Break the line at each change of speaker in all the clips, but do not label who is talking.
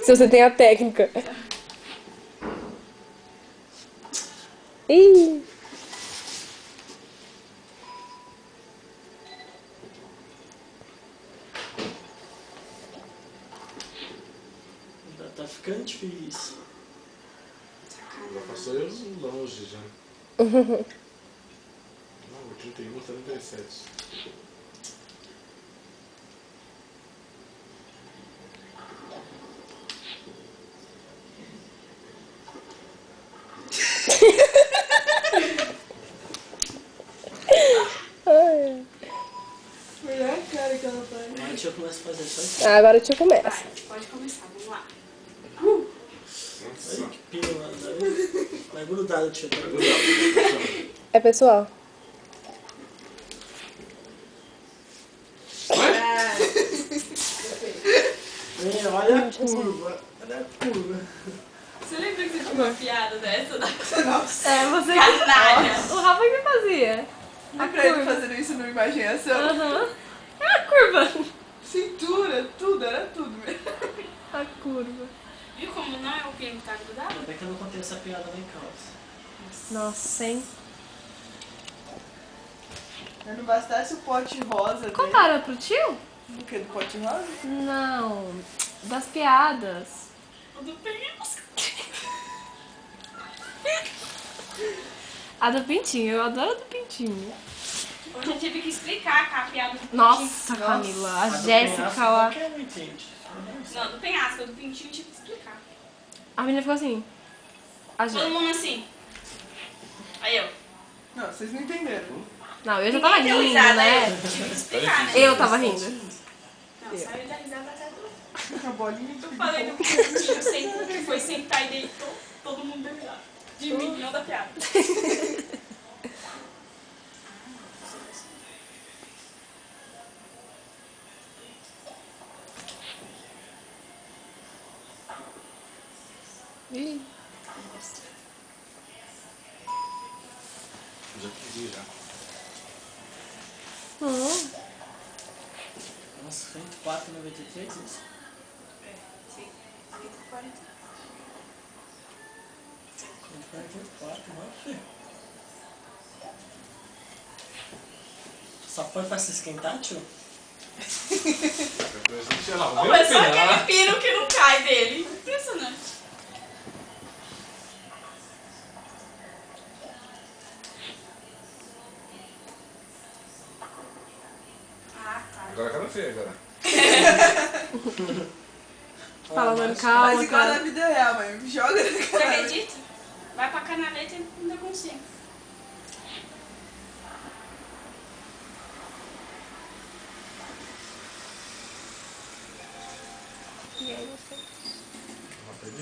Se você tem a técnica. Ih.
Tá ficando difícil.
Já passou eu longe já. Não, 31, 37.
Olha a cara que ela faz.
Agora deixa eu começar a fazer só isso.
Agora a tia começa.
Vai, pode começar, vamos lá.
Nossa.
Ai, que pino lá. Vai grudado, tio. Tá grudado.
É pessoal.
Olha a curva. Olha a curva.
Você lembra que você tinha uma piada dessa?
Nossa.
É, você
Canalha!
O Rafa que fazia.
Dá pra ele fazendo isso numa imaginação.
Aham. É a curva.
Cintura, tudo, era tudo mesmo.
A curva.
Viu como não é o pino que tá grudado?
Ainda bem que eu não contei essa piada lá em casa.
Nossa, hein?
Mas não bastasse o pote rosa dele.
Contaram pro tio?
Do que? Do pote rosa?
Não. Das piadas.
O do penhasco.
A do Pintinho. Eu adoro a do Pintinho.
Hoje eu tive que explicar a piada do pintinho.
Nossa, Camila. A
do
Jéssica
penhasco
lá.
qualquer um entende.
Não, do penhasco, do pintinho eu tive que explicar.
A menina ficou assim. A
Todo
Jéssica.
mundo assim. Aí eu.
Não, vocês não entenderam.
Não, eu já tava
Ninguém deu
rindo,
risada,
né?
aí eu tive que explicar, né?
Eu tava rindo.
Não, saiu da risada até do...
A bolinha de
Eu falei do pintinho que foi sentar e deitou, todo mundo deu risada. De mim, não da piada.
Ih.
Já pedi já.
Nossa, 24,93 isso?
É, sim. 140.
44, nossa. Só foi pra se esquentar, tio?
Sei lá,
Ou é só aquele pino que não cai dele. Impressionante. Ah, tá.
Agora cara feia, agora.
Falando
Mas
calma,
igual na
cara.
vida real, mas joga na
Você
cara.
acredita? Vai pra canaleta e ainda consigo.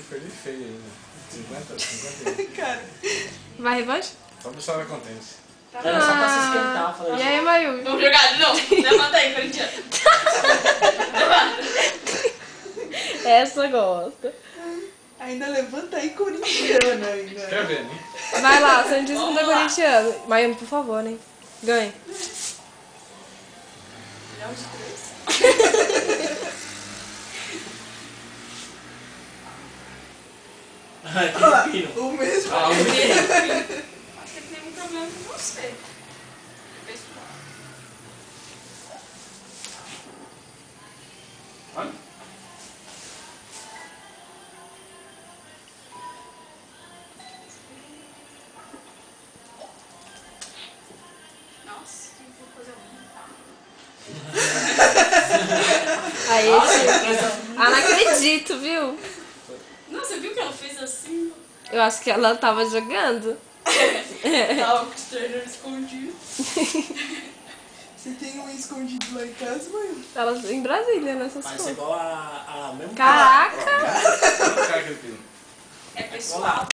Perdi feio ainda. 51.
Cara,
Vai, revanche?
Só deixar ela contente.
Era só pra se esquentar, eu falei.
E aí, Mayu?
Vamos jogar de novo? Levanta aí, corintiano.
Essa gosta.
ainda levanta aí corintiano ainda.
Quer ver, né?
Vai lá, Santíssimo da
Vamos lá.
Corintiano. Mayu, por favor, né? Ganhe.
Milhão de três.
Aquele pino.
O mesmo.
Ah,
Acho que ele tem um problema com você. Pessoal.
olha.
Nossa, tem que fazer
Aí, tio. Ah, não acredito, viu?
Não, você viu que ela fez assim?
Eu acho que ela tava jogando.
Tava com o treinador escondido.
Você tem um escondido lá em casa, mãe?
Ela em Brasília, nessas
Parece
coisas.
igual a mesmo.
Caraca!
Olha o cara que ele pediu.
É pessoal.